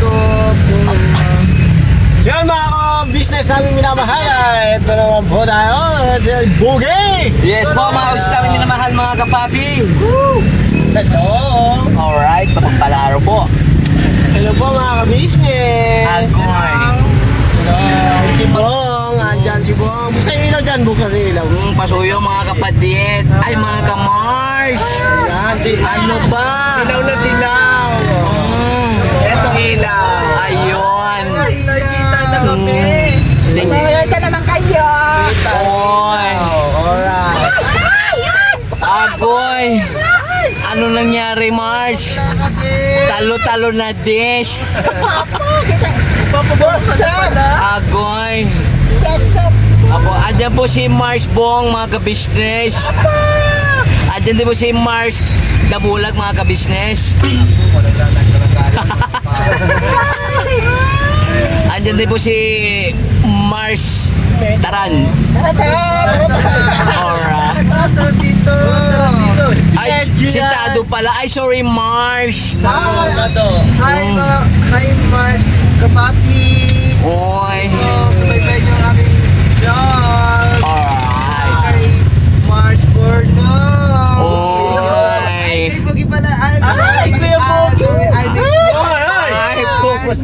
ko po. So yan mga business namin minamahal. Ito naman po tayo. Si Boogie. Yes po mga kabisnes namin minamahal mga kapapi. Let's go. Alright, mapagpalaro po. Hello po mga ka-business. Agoy. Hello. Si Bong. Andyan si Bong. Busa yung ilaw dyan. Bukas yung ilaw. Pasuyo mga kapatid. Ay mga ka-Mars. Ano ba? Dilaw na dilaw. Eto ilaw. Ayun. Nakikita na kami. Ito naman kayo. Oy. Alright. Agoy. Ano nangyari, Mars? Talo-talo na dish. Agoy. Apo, andyan po si Mars Bong, mga ka-business. Andyan din po si Mars Dabulag, mga ka-business. Andyan din po si Mars Taran. Alright. Ay, sintado pala. Ay, sorry, Mars. Hi Mars, kapapi. Oy. Subaybay niyo ang aming vlog. Alright. Kay Mars Porno. Oy. Kay Boogie pala. Ay, Kuya Boogie. I miss you. Ay,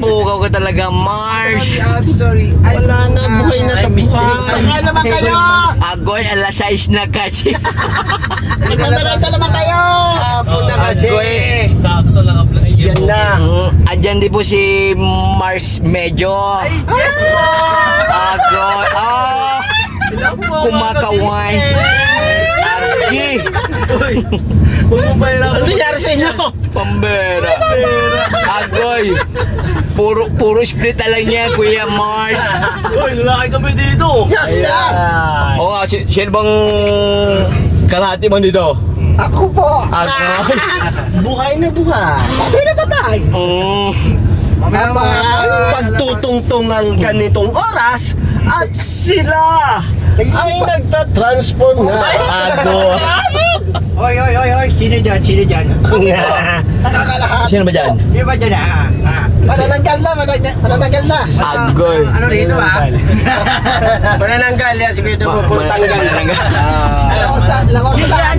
pukaw ka talaga, Mars. I'm sorry. Wala na. Buhay na tabuhan. Ano naman kayo? Agoy, alas 6 na kasi. Nagmamarita naman kayo. Hapon na kasi. Agoy. Sakto lang ang plan. Yan na. Andyan din po si Mars Medyo. Yes po. Agoy. Kumakaway. Agi. Ano nangyari sa inyo? Pambera. Agoy. Puro split na lang niya, Kuya Mars. Uy, lalaki kami dito. Yes, sir. Ayan. Oo nga, sino bang kalahati mo dito? Ako po. Agoy. Buhay na buhay. Patay na patay. Pagtutungtong ng ganitong oras at sila ay nagtatransform na. Agoy. Hoy. Sino dyan? Nakakalahat. Sino ba dyan? Sino ba dyan Manananggal na. Agoy. Ano rito Manananggal yan, sige ito mo puro tanggal. Lakos na.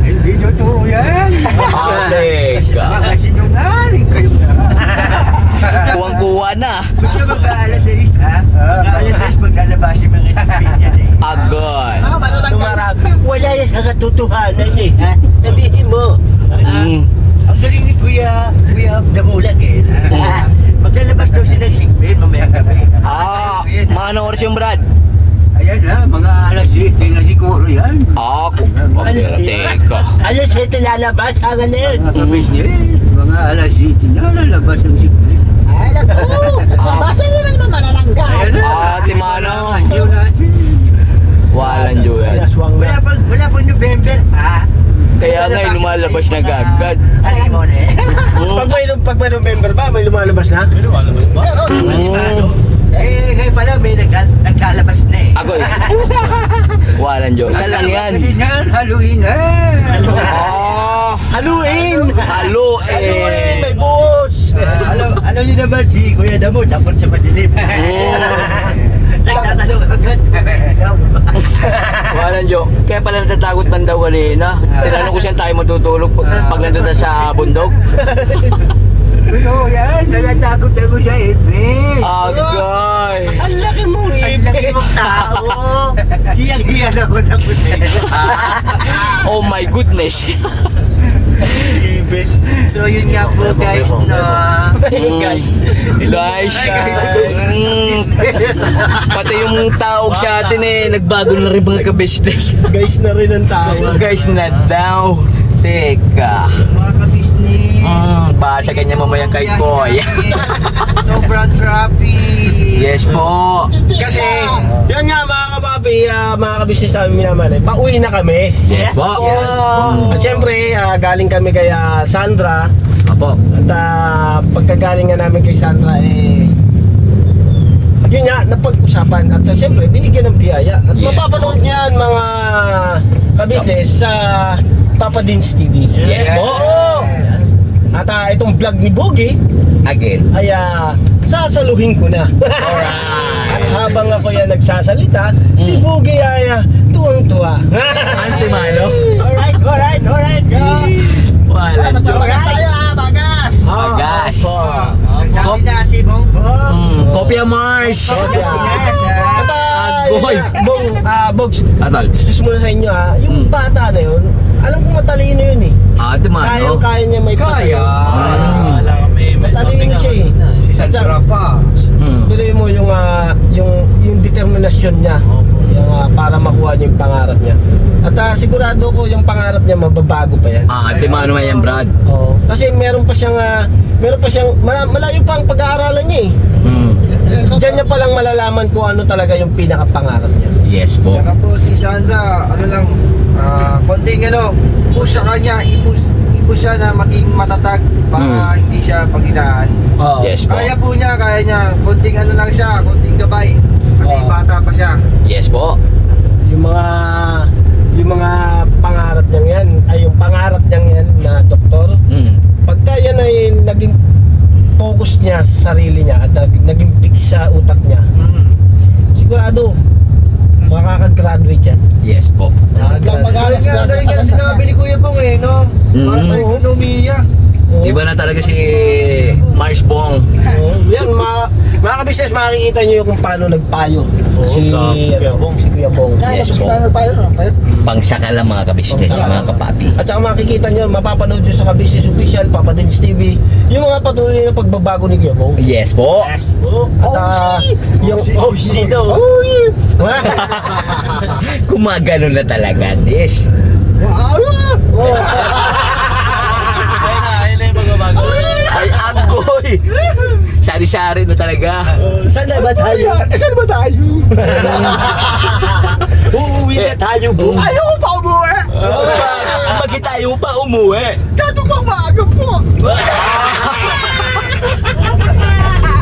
Hindi totoo yan. Alex. Mga sinungaling kayo Kuwang-kuwa na. Gusto mag-aalas 6 ha? Alas 6 maglalabas yung mga sabihin yan Agoy. Tumarami. Wala yan sa katotohanan eh. Ha? Sabihin mo. Ang galing ni Kuya Damulag maglalabas daw sila ng sikbin mamaya gabi. Mga oras yung Brad? Ayan na, mga alas 7 na siguro yan. Pambera, teka. Ano siya lalabas? Hanga na yun. Mga business, mga alas 7 na lalabas ng sikbin. Ay, basta nyo naman manananggal. Ayan na. Ate Mano. Ayaw natin. Walang Joel. Naswang na. Wala pang November ha? Kaya nga lumalabas na gagad. Alin mo na Pag may November ba, may lumalabas na? Pero alabas ba? ngayon pala may naglalabas na Agoy. Walang Joel. Saan lang yan? Halloween na. Haluin! Haluin. May buhos! Alam niyo naman si Kuya Damo, dapat sa madilim. Nagtatanong agad. Walang Joel. Kaya pala natatakot man daw kanina. Tinanong ko saan tayo matutulog pag nandun na sa bundok. Oo yan, natatakot ako sa ipin. Agoy. Ang laki mong Ang laki ipin! mong tao. Hiyang-hiya naman ang busina. Oh my goodness. Ibis. So yun nga po guys na Guys. Pati yung tawag sa atin nagbago na rin mga ka-business. Guys na rin ang tawag. Guys na daw. Teka. mga kabisnes. Basa kanya mamaya kay Boy. Sobrang traffic. Yes po. Kasi, yan nga mga kababi, mga kabisnes namin minamahal. Pauwi na kami. Yes po. At syempre, galing kami kay Sandra. Apo. At pagkagaling nga namin kay Sandra, yun nga, napag-usapan. At syempre, binigyan ng biyaya. At Yes, mapapanood niyan mga kabisnes sa Papa Dins TV. Yes po. At itong vlog ni Boogie, Again. ay sasaluhin ko na. Alright. At habang ako yan nagsasalita, si Bugay ay tuwang-tuwa. Antimano? Alright. Wala. Bagas tayo Bagas. Bagas. Sabi sa si Bongbong. Kopya Mars. At Agoy. Bogs, Atol. excuse muna sa inyo yung bata na yun, alam ko matalino yun eh. Antimano. Kaya niya may Kaya. Wala kami. Matalino siya eh. Si Sandra pa. Tuloy mo yung determinasyon niya. Yung, para makuha niya yung pangarap niya. At sigurado ko yung pangarap niya mababago pa yan. Antimano nga yan, Brad. Oo. Kasi meron pa siyang malayo pa ang pag-aaralan niya eh. Diyan niya palang malalaman kung ano talaga yung pinakapangarap niya. Yes po. Saka po si Sandra, konting push sa kanya, i-push siya na maging matatag para hindi siya paghinaan. Oo. Yes po. Kaya niya, konting lang siya, konting gabay. Kasi bata pa siya. Yes po. Yung mga pangarap niya yan, ay yung pangarap niya yan na doktor, pagka yan ay naging focus niya sa sarili niya at naging fix sa utak niya, sigurado makakagraduate yan. Yes po. Galing ka na sinabi ni Kuya Bong no? Para sa ekonomiya. Iba na talaga si Mars Bong. Yan, mga kabisnes, makikita nyo yung kung paano nagpayo si Kuya Bong. Yes po. Pangsaka lang mga kabisnes, mga kapapi. At saka makikita nyo, mapapanood nyo sa Kabisnes Official, Papa Dins TV, yung mga patuloy na pagbabago ni Kuya Bong. Yes po. At yung OC daw. Kumagano na talaga, Dish. Ayun na yung pagbabago. Ay, agoy! Sari-sari na talaga. Saan na ba tayo? Uuwi na tayo, Bong. Ayaw ko pa umuwi! Pag tayo pa umuwi. Gato pang maaga po!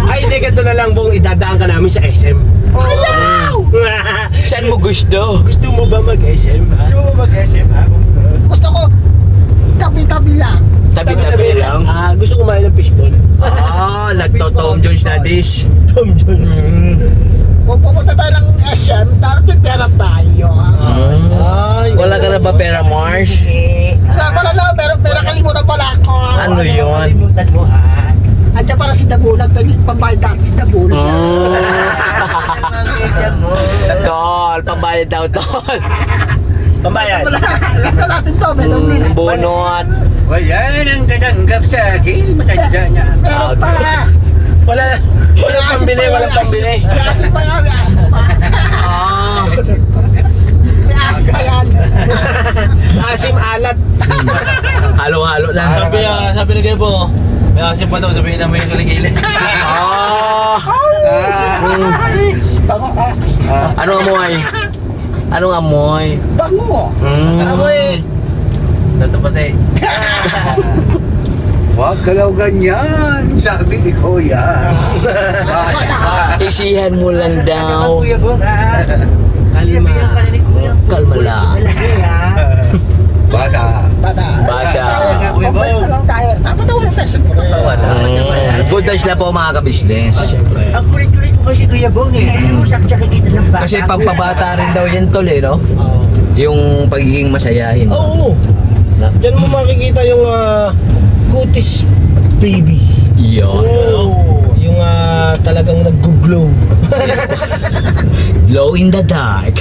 Ay, hindi, ganito na lang, Bong. Idadaan ka namin sa SM. Ayaw! Saan mo gusto? Gusto mo ba mag-SM? Gusto mo mag-SM ha? Gusto ko, tabi-tabi lang. Tabi-tabi lang. Gusto kumain ng fishball. Nagto-Tom Jones na, Dish. Tom Jones. Kung pupunta tayo ng SM, dapat may pera tayo. Ay, Wala ka na ba pera, Mars? Wala na, pero kalimutan pala ako. Ano yun? Kalimutan mo ha? Andiyan para si Dabulag, pambayad natin si Dabulag. Tol, pambayad daw, Tol. pambayad. Lagyan natin to, medong nila. Bunot. Wala nang tatanggap sa akin, matanda na. Meron pa. Wala pambili, walang pambili. Kasi pa yan, may aso pa. May aso pa yan. Asim alat. Halo-halo na. Sabi na kayo po, may asin pa daw, sabihin namin yung kilikili. Ano amoy? Anong amoy? Bango. Amoy. Natapatay. Huwag ka daw ganyan, sabi ni Kuya. Isihan mo lang daw. Kuya Bong, kalma. Kalma lang. Basa. Basa. Pagpapit na lang tayo. Napatawa lang tayo sa Good vibes na po mga kabisnes. Ang kulit-kulit mo kasi Kuya Bong Usap siya kita ng bata. Kasi pampabata rin daw yan, Tol, no? Yung pagiging masayahin. Oo. Diyan mo makikita yung cuties baby. Yun. Yung talagang nag-glow. Glow in the dark.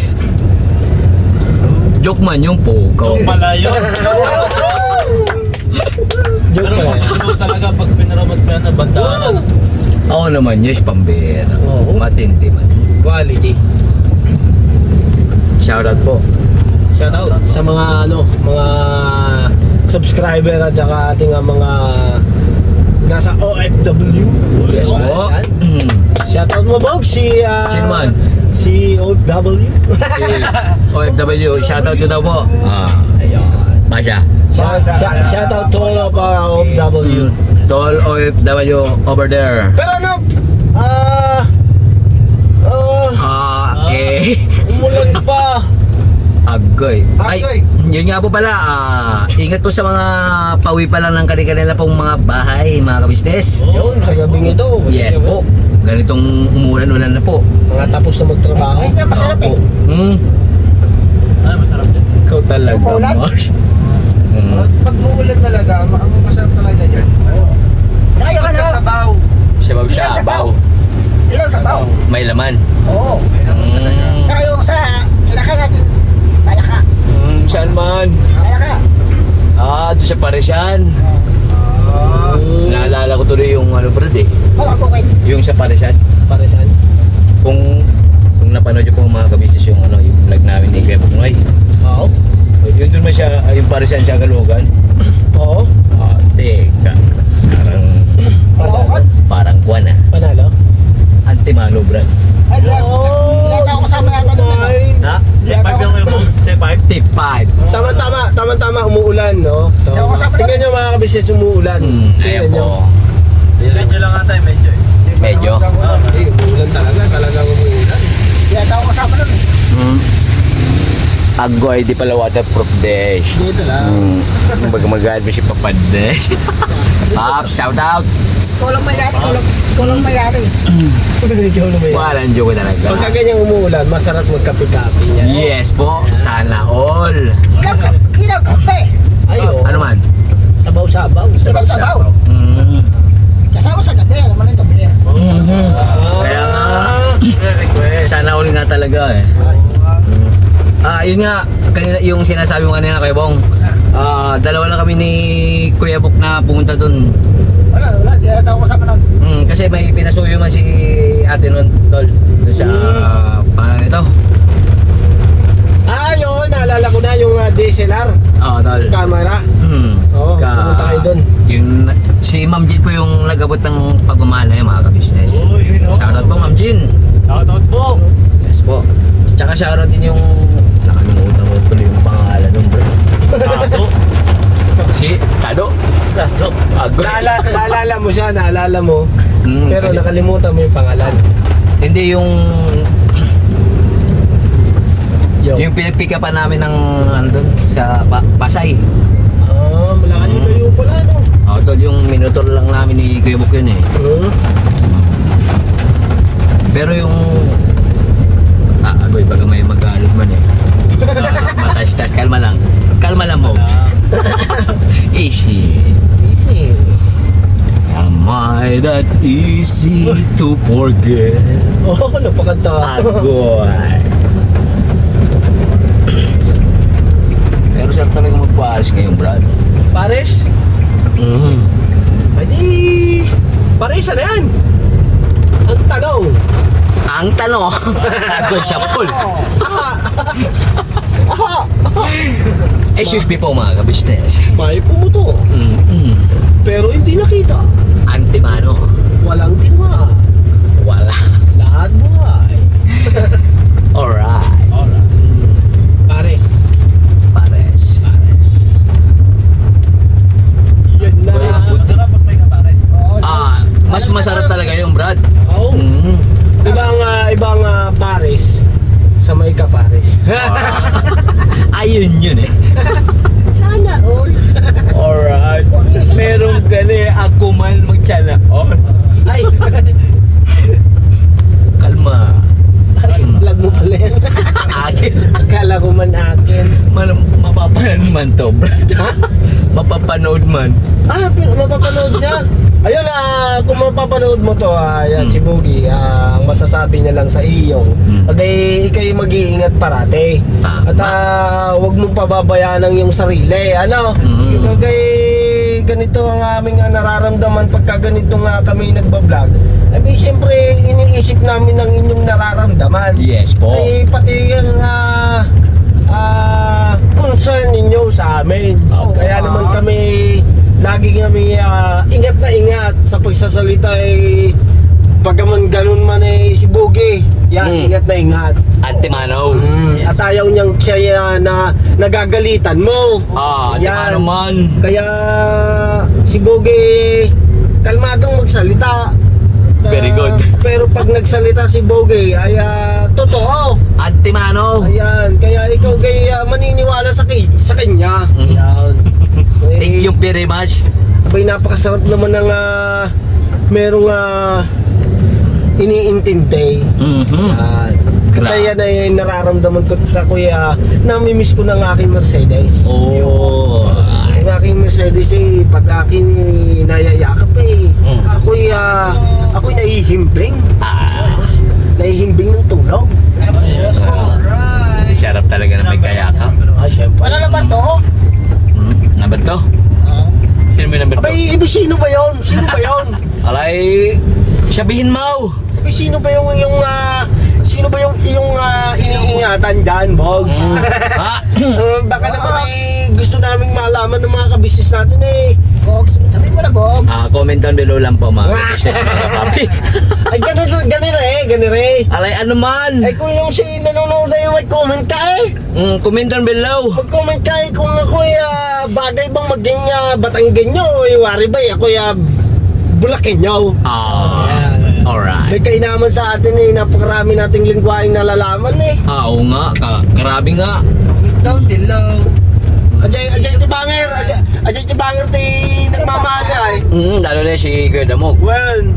Joke man yung pogo. Pala yun. Joke Pero pala. ano talaga pag pinaramot pa yan ng bantaan. Oo naman, yes, pambira. Oo. Matindi man. Quality. Shoutout po. Shout out sa mga mga subscriber at saka ating mga nasa OFW. Yes po. Shout out mo, Bog, si Sino man? si OFW. OFW, shoutout ko daw po. Ayun. Basya. Shout out to all of our OFW. Tol OFW over there. Pero ano, umulan pa. Agoy. Ay, Agoy. yun nga po pala. Ingat po sa mga pauwi pa lang ng kanila pong mga bahay, mga kabisnes. Yun, sa gabing ito. Yes po. Ganitong umulan-ulan na po. Mga tapos na magtrabaho. Ay, kaya masarap eh. Ay, masarap din. Ikaw talaga, Umulan? Mars. Mm. Pag muulan talaga, ang masarap talaga dyan. Kaya ka na. Sabaw. Sabaw siya, Ilan sabaw? baw. Ilang sabaw? May laman. Oo. Mm. Saka yung sa kinaka natin. Kaya ka. Saan man? Kaya ka. Doon sa Parisyan. Naalala ko tuloy yung ano brad eh. Wala ko kayo. Yung sa Parisyan. Paresan. Kung napanood nyo po mga kabisnes yung ano, yung vlog namin ni Kuya Buknoy. Oo. Yun doon man siya, yung Parisyan siya Galugan. Oo. Teka. Wala ko. Parang kuwan ah. Panalo. Antimano brad. Ay, di ako kasama yata doon. Ha? Step 5 lang kayo po. Step 5. Tip 5. Tama-tama umuulan, no? So, Hindi ako kasama tingnan nyo mga kabisnes, umuulan. Ayan Tingnan nyo. po. Medyo lang ata eh, medyo eh. Medyo. Umuulan talaga umuulan. Hindi ako kasama doon. Agoy, di pala waterproof dash. Dito lang. Baga mag-add mo si Papa Dash. Pops, shout out. Ikaw lang mayari. Ikaw lang mayari. Ikaw na ba yan? Walang joke talaga. Pagka ganyang umuulan, masarap magkape-kape yan. Yes po, sana all. Ilang kape. Ayo. Ano man? Sabaw-sabaw. Ilang sabaw. Kasama sa gabi. Alam mo na ito. Kaya nga, Request. sana all nga talaga eh. Yun nga, kanina, yung sinasabi mo kanina kay Bong. Dalawa lang kami ni Kuya Buk na pumunta dun. Wala. Hindi ako kasama doon. Kasi may pinasuyo man si ate nun, tol. Dun sa, pangalan nito. Yun. Naalala ko na yung DSLR. Oo, tol. Camera. Oo, pumunta kayo dun. Yung, si Ma'am Jean po yung nagabot ng pagmamahal na yung mga kabisnes. Uy, yun o. Shoutout po, Ma'am Jean. Shoutout po. Yes po. Tsaka shoutout din yung, nakalimutan ko tuloy yung pangalan ng bro. Tato. Si Tado. Tato. Agoy. Naalala mo siya, naalala mo. Pero kasi- nakalimutan mo yung pangalan. Hindi yung pinag-pick up namin ng ano dun, sa Pasay. Malakas yung kayo pala, no? Tol, yung minutor lang namin ni Kuya Buk yun eh. Pero yung Agoy, baga may magalit man eh. Matas-tas, kalma lang. Kalma lang mo. Easy. Easy. Am I that easy to forget? Oo, napakanta ka. Agoy. Pero sarap talaga magpaalis ngayon, Brad. Pares? Ay di, Pares, ano yan? Ang talong. Ang tanong, Agoy siya, Paul. Excuse me po mga kabisnes. May pumuto. Pero hindi nakita. Antimano. Walang tinwa. Wala. Lahat buhay. Alright. Pares. Pares. Yan na. Masarap pag may kapares. Mas masarap talaga yung Brad. Oo. Ibang Pares sa may Kapares. Ayun yun eh. Sana all. Alright. Meron gani ako man magtsana. Ay, Kalma. vlog mo pala yan. Akin. Akala ko man akin. Mapapanood man to, Brad. Mapapanood man. Mapapanood niya. Ayun, kung mapapanood mo to, yan, si Boogie, ang masasabi niya lang sa iyo, ikay mag-iingat parate. Tama. At huwag mong pababayaan ang iyong sarili. Ano? Kagay ganito ang aming nararamdaman pagka ganito nga kami nagbablog. Ay, siyempre, iniisip namin ang inyong nararamdaman. Yes po. Ay, pati yung concern ninyo sa amin. Kaya naman kami lagi kami ingat na ingat sa pagsasalita pagkaman ganun man si Boogie. Yan, ingat na ingat. Antimano. At ayaw niyang siya na nagagalitan mo. Antimano man. Kaya si Boogie kalmadong magsalita. Very good. Pero pag nagsalita si Boogie ay totoo. Antimano. Ayan, kaya ikaw kay maniniwala sa kanya. Yan. Thank you very much. Abay, napakasarap naman ng merong iniintindi. Yan. Kaya yan ay nararamdaman ko sa kuya, namimiss ko ng aking Mercedes. Oh. Ang aking Mercedes eh, pag aking nayayakap eh, ako'y nahihimbing. Nahihimbing ng tulog. Sarap talaga na may kayakap. Ay, syempre. Ano na ba to? Number 2? Sino may number 2? Abay, sino ba yun? Sino ba yun? Alay, sabihin mo. Abay, sino ba yung iniingatan dyan, Bogs? Ha? Baka naman eh, gusto naming malaman ng mga kabisnes natin eh. Bogs, sabi mo na, Bogs. Comment down below lang po mga kabisnes, mga papi. Ay, ganire. Alay, ano man? Ay, kung yung si nanonood ay may comment ka eh. Comment down below. Mag-comment ka eh kung ako'y bagay bang maging Batanggenyo o wari ba ako'y Bulakenyo. Alright. May kainaman sa atin eh, napakarami nating lingwaing nalalaman eh. Oo nga, karabi nga. Down below. Ajay Tibanger, Ajay Tibanger ti nagmamahal ay. Lalo na si Kuya Damog. Well,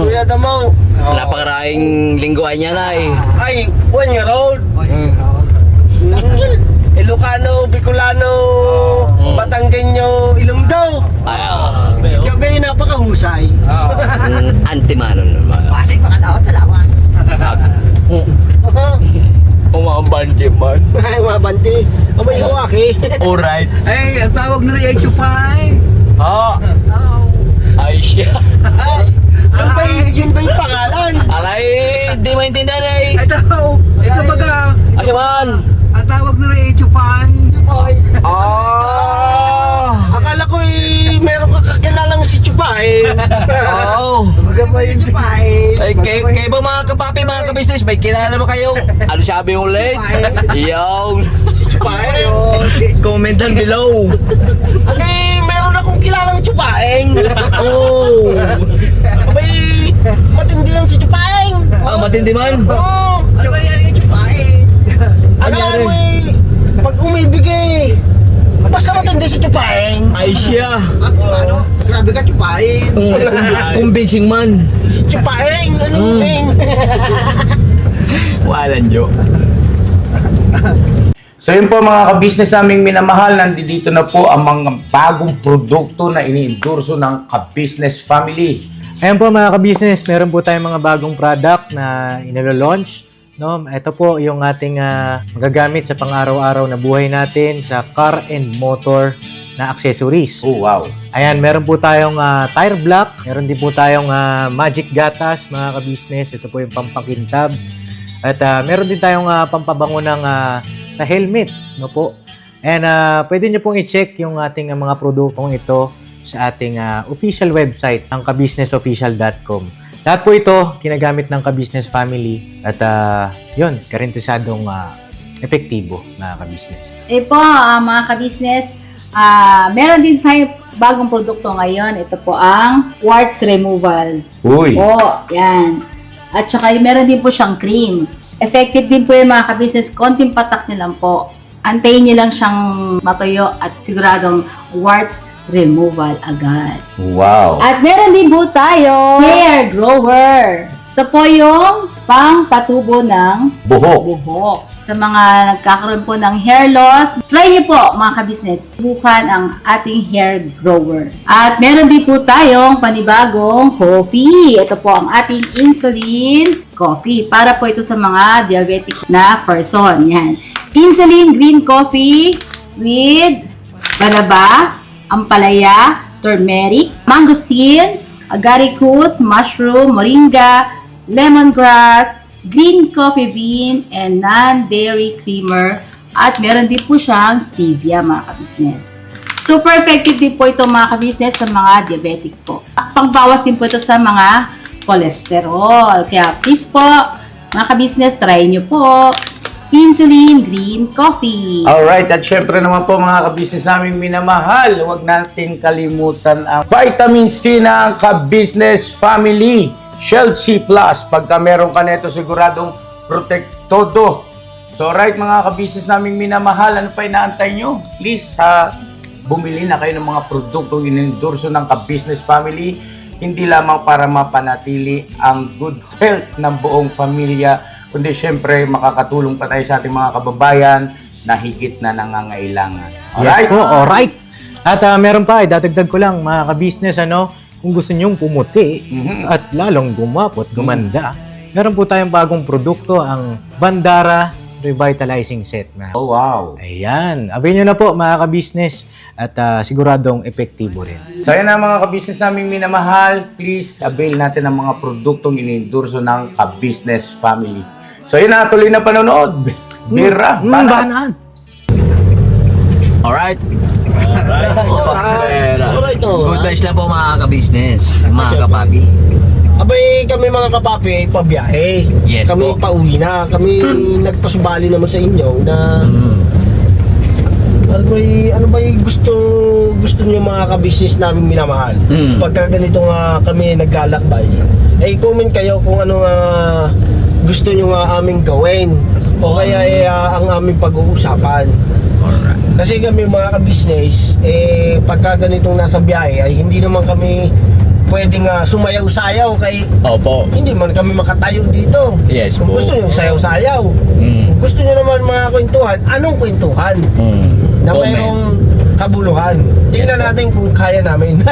Kuya Damo. Napakaraming lingguan niya na eh. Ay, buwan nga road. Ilocano, Bicolano, Batanggenyo, Ilonggo. Ikaw kayo napakahusay. Antimano naman. Pasig makatawad sa lawan. Umabante man. Ay, mabanti. Abay, hawaki. Alright. Ay, ang tawag na rin ay Chupay. Ha? Ay siya. Ay, yun ba yung pangalan? Alay, di maintindihan eh. Ito baga. Asya man. Ang tawag na rin ay Chupay. Akala ko meron ka kakilalang si Chupa eh. Oh. Baga pa yung Chupay. Ay, kayo ba mga kapapi, mga kabisnes, may kilala ba kayong ano sabi yung ulit? Yung Si Chupa eh. comment down below. Okay, meron akong kilalang Chupaeng. Oh. Abay, matindi lang si Chupaeng. Matindi man. Oo. Ano ba yan yung Chupay? Akala mo pag umibig eh, basta matindi si Chupaeng. Ay siya. Ano? Grabe ka Chupay. Convincing man. Si Chupaeng, ano yung Walan jo. So yun po mga kabisnes naming minamahal, nandito na po ang mga bagong produkto na ini-endorso ng Kabisnes Family. Ayan po mga ka-business, meron po tayong mga bagong product na inilo-launch. No? Ito po yung ating magagamit sa pang-araw-araw na buhay natin sa car and motor na accessories. Oh wow! Ayan, meron po tayong tire block, meron din po tayong magic gatas mga ka-business. Ito po yung pampakintab. At meron din tayong pampabango ng sa helmet. No po? And pwede nyo pong i-check yung ating mga produktong ito sa ating official website, ang kabusinessofficial.com. Lahat po ito, kinagamit ng Kabisnes Family at yun, karintisadong epektibo mga kabisnes. Po, mga kabisnes, meron din tayo bagong produkto ngayon. Ito po ang warts removal. Uy! Po, yan. At saka meron din po siyang cream. Effective din po yung mga kabisnes, konting patak nyo lang po. Antayin nyo lang siyang matuyo at siguradong warts removal agad. Wow! At meron din po tayo hair grower. Ito po yung pang-patubo ng buhok. Sa mga nagkakaroon po ng hair loss, try niyo po mga kabisnes, subukan ang ating hair grower. At meron din po tayong panibagong coffee. Ito po ang ating insulin coffee. Para po ito sa mga diabetic na person. Yan. Insulin green coffee with banaba, ampalaya, turmeric, mangosteen, agaricus, mushroom, moringa, lemongrass, green coffee bean, and non-dairy creamer. At meron din po siyang stevia mga kabisnes. Super effective din po ito mga kabisnes sa mga diabetic po. Pangbawas din po ito sa mga cholesterol. Kaya please po, mga kabisnes, try nyo po. Insulin Green Coffee. Alright, at syempre naman po mga kabisnes naming minamahal, huwag natin kalimutan ang Vitamin C ng Kabisnes Family. Shield C+. Pagka meron ka nito, siguradong protektodo So right mga ka-business naming minamahal, ano pa inaantay nyo? Please, bumili na kayo ng mga produktong inendorso ng ka-business family, hindi lamang para mapanatili ang good health ng buong pamilya, kundi syempre makakatulong pa tayo sa ating mga kababayan na higit na nangangailangan. Alright? Yes po, alright. At meron pa, dadagdag ko lang mga ka-business, kung gusto nyong pumuti at lalong gumapot, gumanda, meron po tayong bagong produkto, ang Bandara Revitalizing Set. Oh wow. Ayan, avail nyo na po mga ka-business at siguradong epektibo rin. So yan ang mga ka-business naming minamahal, please avail natin ang mga produktong inendorso ng ka-business family. So yun na, tuloy na panonood. Bira, banat. Alright. Alright, Good vibes lang po mga ka-business, mga kapapi. Abay, kami mga kapapi ay pabiyahe. Yes kami po. pauwi na. Kami nagpasubali naman sa inyo na ano ba gusto niyo mga ka-business namin minamahal. Pagka ganito nga kami naglalakbay, ay comment kayo kung ano nga gusto niyo nga aming gawin. O kaya ang aming pag-uusapan. Alright. Kasi kami mga ka-business, pagka ganitong nasa biyahe ay hindi naman kami pwedeng sumayaw-sayaw kay Opo. hindi man kami makatayo dito. Yes Kung po. gusto nyo sayaw-sayaw, kung gusto nyo naman mga kwentuhan, anong kwentuhan na mayroong kabuluhan? Tingnan natin kung kaya namin.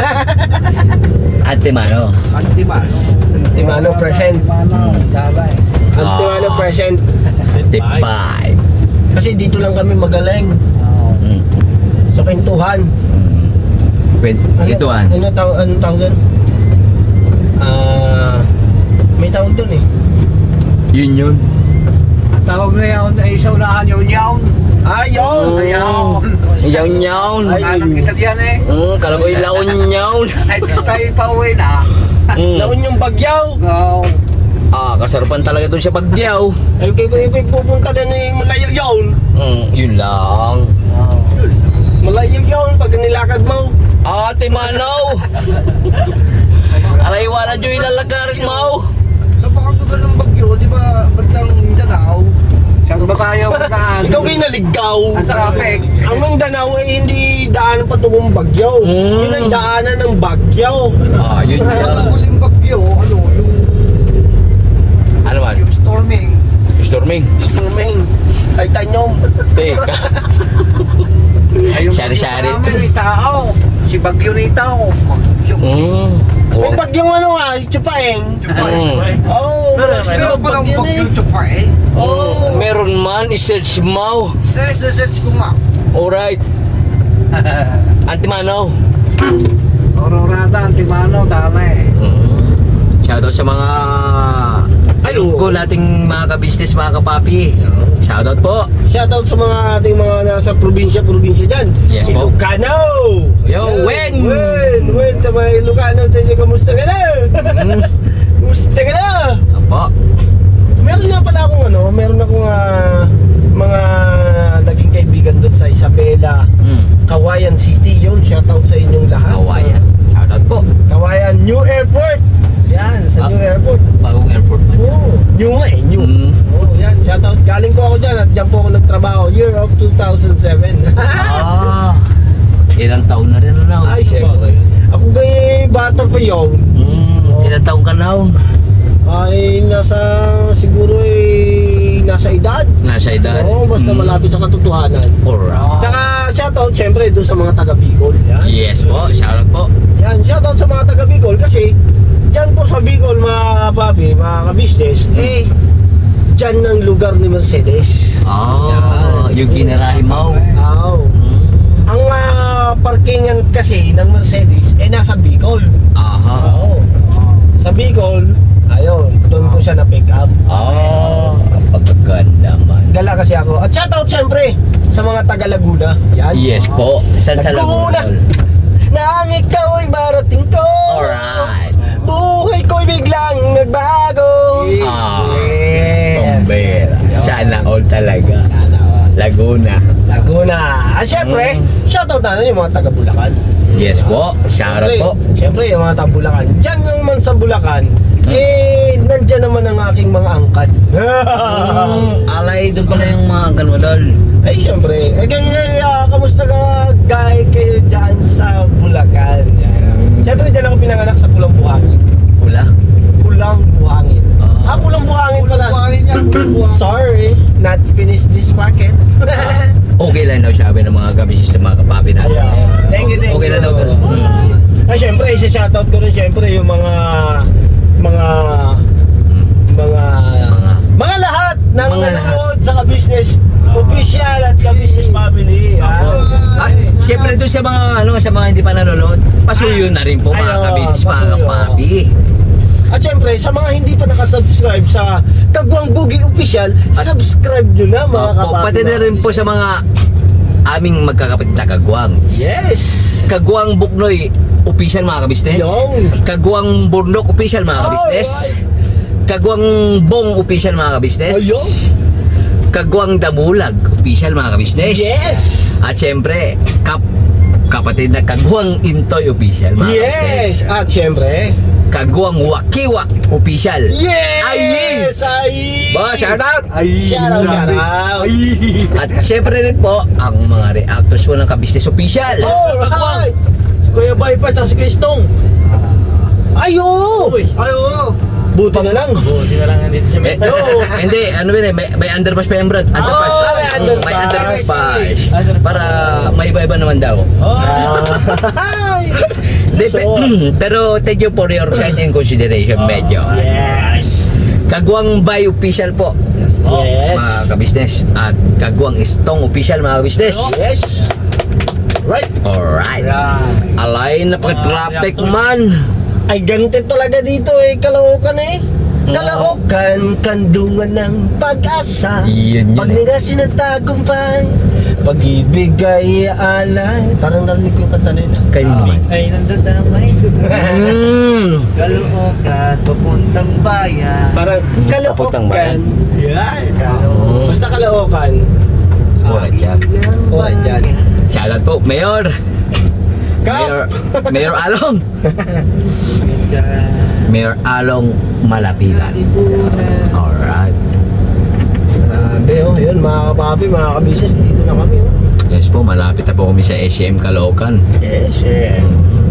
Antimano. Antibas. Timano present. Dabay. Timano present. 55. Kasi dito lang kami magaling sa kwentuhan. Ituan. Anong tawag doon? May tawag doon eh. Yun. Tawag na yun ay sa unahan yun. Ayun! Yawn. Alam kita diyan eh. Kala ko ilaon yawn. Ay, tayo pa uwi na. Laon yung bagyaw. No. Kasarupan talaga doon sa Bagyaw. Ay, kung pupunta din yung malayo yun. Yun lang. Malayo yun pag nilakad mo. Antimano. Alay wala dyo ilalagarin mo. Sa bakang lugar ng Bagyo, di ba, bagkang Mindanao? Saan ba kayo magkaan? Ikaw kayo naligaw. Ang traffic. Ang Mindanao ay hindi daanan patungong Bagyaw. Yun ang daanan ng Bagyaw. Yun Ano kasing Bagyo, yung Ano man? storming. Storming. Storming. Ay tanyong. Teka. Ayun, Sari-sari. may tao. Si Bagyo na tao. Bagyo. May Bagyong ano nga, Chupaeng. Oo, Meron pa lang Bagyo tsaka eh. Oo. Meron man, i-search mo. Search ko nga. Alright. Antimano. Ororada, Antimano, tama eh. Shoutout sa mga alunggo nating mga ka-business, mga kapapi. Shoutout po. Shoutout sa mga ating mga nasa probinsya dyan. Yes po. Ilocano! Yo, Wen! Wen, sa mga Ilocano dyan, kamusta ka na? Kamusta ka na? Apo. Meron nga pala akong mga naging kaibigan doon sa Isabela, Kawayan City. Yun, shoutout sa inyong lahat. Kawayan. Shoutout po. Kawayan, New Airport. Yan, sa New Airport. Bagong airport man. Oo, new nga eh, new. Yan, shoutout. Galing po ako dyan at dyan po ako nagtrabaho. Year of 2007. Ilang taon na rin na. Ay, syempre. Ako gay bata pa yun. Ilang taon ka na? Ay, nasa edad. Nasa edad. Oo, basta malapit sa katotohanan. Alright. Tsaka shoutout syempre doon sa mga taga Bicol. Yan. Yes po, shoutout po. Yan, shoutout sa mga taga Bicol kasi dyan po sa Bicol mga papi, mga ka-business, dyan ang lugar ni Mercedes. Yung ginarahe mo. Oo. Ang parkingan kasi ng Mercedes nasa Bicol. Aha. Oo. Sa Bicol, ayun, doon ko siya na-pick up. Pagkaganda man. Gala kasi ako. At shoutout syempre sa mga taga Laguna. Yan. Yes po. Saan sa Laguna. Laguna? Nang ikaw ay marating ko. Alright. Buhay ko'y biglang nagbago. Bombera. Sana all talaga. Laguna. Laguna. Syempre, shoutout natin yung mga taga Bulacan. Yes po. Shoutout po. Syempre, yung mga taga Bulacan. Diyan naman sa Bulacan, nandyan naman ang aking mga angkat. Alay, doon pala yung mga ganun dol. Ay, syempre. Kamusta ka, guy, kayo dyan sa Bulacan? Syempre, dyan ako pinanganak sa Pulang Buhangin. Pula. Pulang Buhangin. Pulang Buhangin pala. Buhangin niya, Pulang Buhangin. Sorry, not finished this packet. Okay lang daw sabi ng mga kabisnes ng mga kapapi natin. Thank you. Okay lang daw. Ay, syempre, isa-shoutout ko rin syempre yung mga lahat ng Mga lahat. nanonood sa ka-business official at ka-business family. Siyempre doon sa mga hindi pa nanonood, pasuyo na rin po mga Ayo, kabisnes, mga pasuyo. kapapi. At syempre, sa mga hindi pa nakasubscribe sa Kagwang Boogie Official, subscribe nyo na mga Opo, kapatid. pati na rin po sa mga aming magkakapatid na Kagwang. Yes! Kagwang Buknoy official mga kabisnes. Yung. Kagwang Burnok official mga kabisnes. Kagwang Bong official mga kabisnes. Ayun. Kagwang Damulag official mga kabisnes. Yes! At syempre, kapatid na Kagwang Intoy official mga kabisnes. Yes! At syempre, Kagwang Wakiwa official. yes! Ay! Ba, shout out! Shoutout! At syempre rin po, ang mga reactors po ng kabisnes official. Alright! Kuya Bay pa, tsaka si Kuya Stong. Ayo! Ayo! Buti na lang. Buti na lang nandito si May, Medyo. hindi, ano ba may underpass pa yan, Brad? Underpass. may underpass. May underpass. Underpass. Para may iba-iba naman daw. Ay! Hindi, So, pero thank you for your kind and consideration, medyo. yes! Kagwang Bay official po, Yes! mga kabisnes. At Kagwang Stong official, mga kabisnes. Yes! Right! Alright. Alay, napaka-traffic man. Ay, ganito talaga dito Kaloocan Kaloocan, kandungan ng pag-asa. Yun. Pagningasin ng tagumpay, pag-ibig ay alay. Parang narinig ko yung kanta na yun. Kanino man? Ay, nandadamay. Kaloocan, papuntang bayan. Parang Papuntang Kaloocan. bayan. Yan. Basta Kaloocan. Alright, Jack. Alright, dyan. Shoutout po, Mayor. Kap! Mayor Along. Mayor Along Malapitan. Alright. Grabe yun mga kapapi, mga kabisnes, dito na kami Yes po, malapit na po kami sa SM Caloocan. Yes,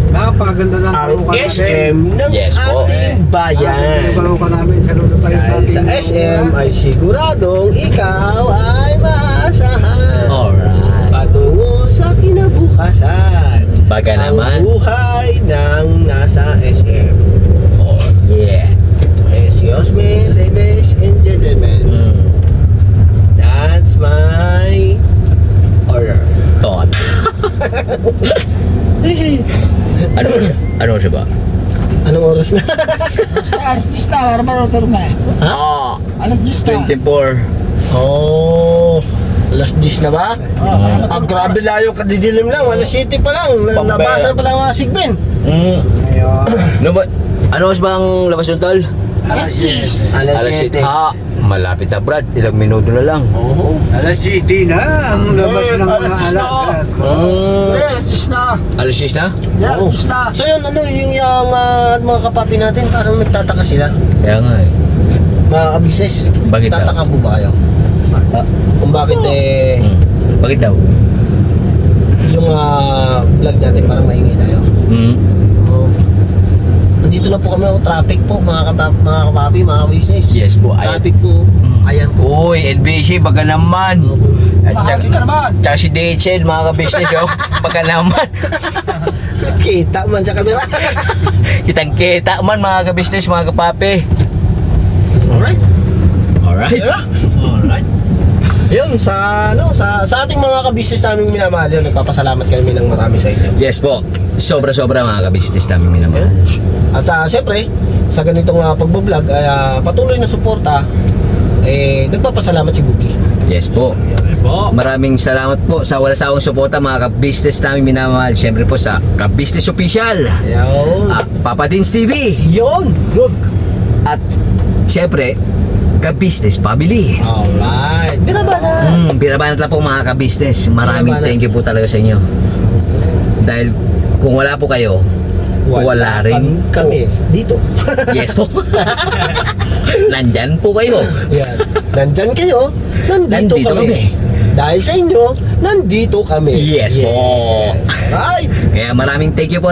Napakaganda lang ang SM ng Yes po. ating bayan. Kaloocan namin, saludo tayo Dahil sa SM ay siguradong ikaw ay maasahan. Alright. Patungo sa kinabukasan. Baga Ang naman. buhay ng nasa SM. Oh, yeah. Excuse me, ladies and gentlemen. That's my order. Thought. Ano siya ba? Anong oras na? Alas 10 na, para marunong na. Ah, Alas 10 na. 24. Oh, alas 10 na ba? Grabe layo, kadidilim lang. Alas 7 pa lang. Labasan pa lang mga sigbin. Ano ba? Ano ba ang labas yung tol? Alas 10. Alas 7. Malapit na Brad. Ilang minuto na lang. Alas 7 na, ang labas ng mga alat. Alas 10 na. Alas 6 na? Alas 10 na. So yun, yung mga kapapi natin, parang nagtataka sila. Kaya nga eh. Mga kabisnes, Bakit daw? tataka po ba kayo? Kung bakit Bakit daw? yung vlog natin parang maingay tayo. Oh. Nandito na po kami, traffic po, mga kapapi, mga kabisnes. Yes po. Ayan. Traffic po. Ayan po. Uy, LBC, baga naman. At Bahagi ka naman. tsaka si DHL, mga ka-business, oh. Baga naman. Kita man sa camera. Kitang-kita man, mga ka-business, mga kapapi. Alright. Alright. Alright. Yun, sa ating mga ka-business namin minamahal yun, nagpapasalamat kami ng marami sa inyo. Yes po. Sobra-sobra, mga ka-business namin minamahal. At syempre, sa ganitong pagbablog, ay patuloy na suporta, nagpapasalamat si Boogie. Yes po. Po. Maraming salamat po sa wala sawang suporta, mga ka-business namin minamahal. Siyempre po sa ka-business official. Yun. Papa Dins TV. Yun. Good. At siyempre, ka-business family. Alright. Birabanat lang po mga ka-business. Maraming Birabanat. thank you po talaga sa inyo. Dahil kung wala po kayo, wala rin kami dito. Yes po. Nandyan po kayo. Yan. Nandyan kayo, nandito, Nandito kami. kami. Dahil sa inyo, nandito kami. Yes po. Right. Kaya maraming thank you po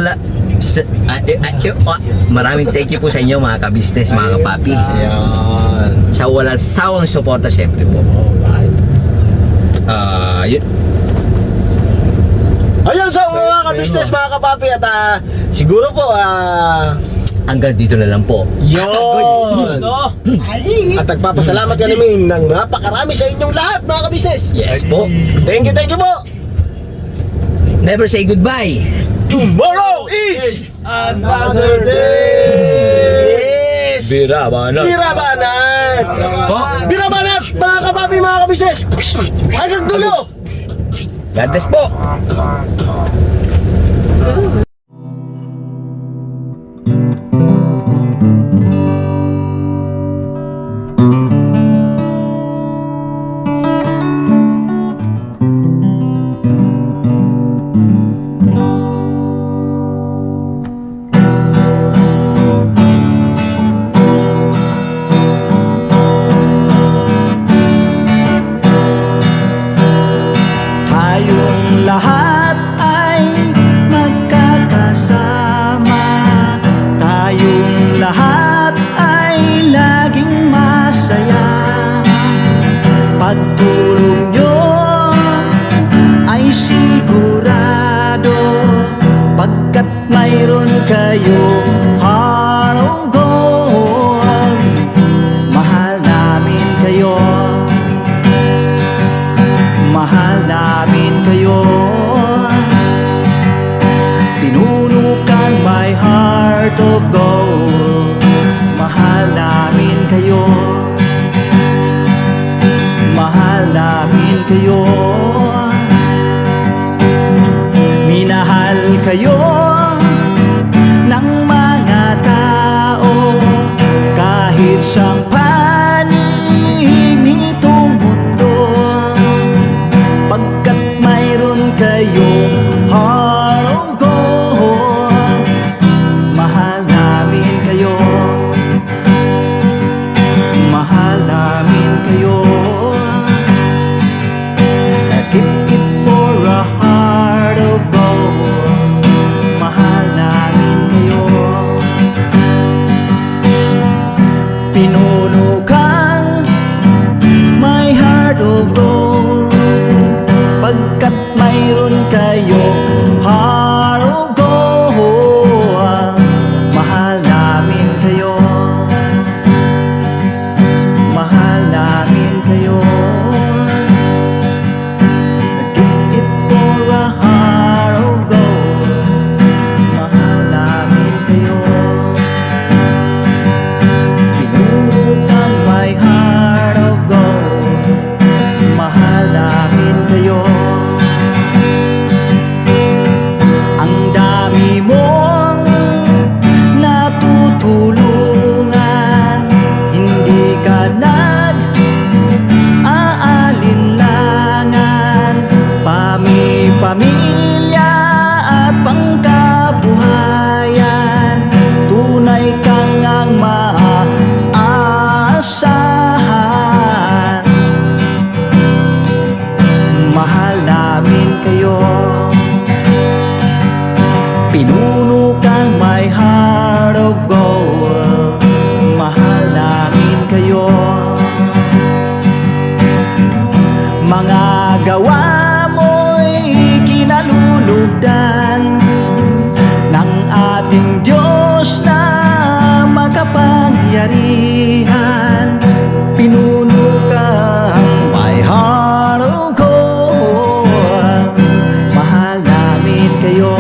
maraming thank you po sa inyo mga ka-business, mga kapapi. Yan. Sa walang sawang suporta syempre po. Alright. Yun. Ayun, so mga ka-business, mga kapapi, at siguro po, Hanggang dito na lang po. yun. No? At nagpapasalamat ka namin ng napakarami sa inyong lahat, mga ka-business. Yes po. Thank you po. Never say goodbye. Tomorrow is another day. Yes. Birabanat. Birabanat. po. Birabanat, mga kapapi, mga ka-business. Hanggang dulo. God bless po. Tayong lahat ay magkakasama. Tayong lahat ay laging masaya. Pagtulong nyo ay sigurado, pagkat mayroon kayo heart of gold. Mahal namin kayo, mahal namin kayo. Pinunukan my heart of gold. Mahal namin kayo, mahal namin kayo. Minahal kayo ng mga tao kahit sang panig nitong mundo, pagkat mayroon kayong heart of gold. Mahal namin kayo, mahal namin kayo. Keep it for a heart of gold. Mahal namin kayo. Pinunukan my heart of gold, pagkat mayroon kayo heart of gold. Mahal namin kayo, mahal namin kayo. Keep it for a heart of gold. Mahal namin kayo. Pinunukan my heart of gold. Mahal namin kayo. Ang dami mong natutulungan, hindi ka nag-aalinlangan. Pamilya at pangkabuhayan, tunay kang ang maaasahan. Mahal namin kayo. Pinunukan my heart of gold. Mahal namin kayo. Mga gawa mo'y kinalulugdan ng ating Diyos na makapangyarihan. Pinunukan my heart of gold. Mahal namin kayo.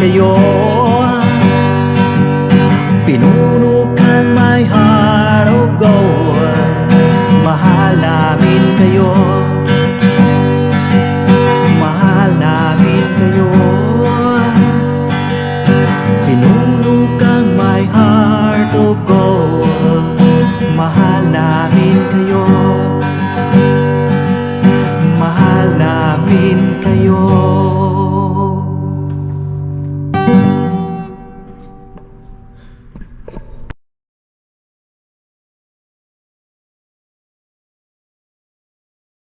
kayo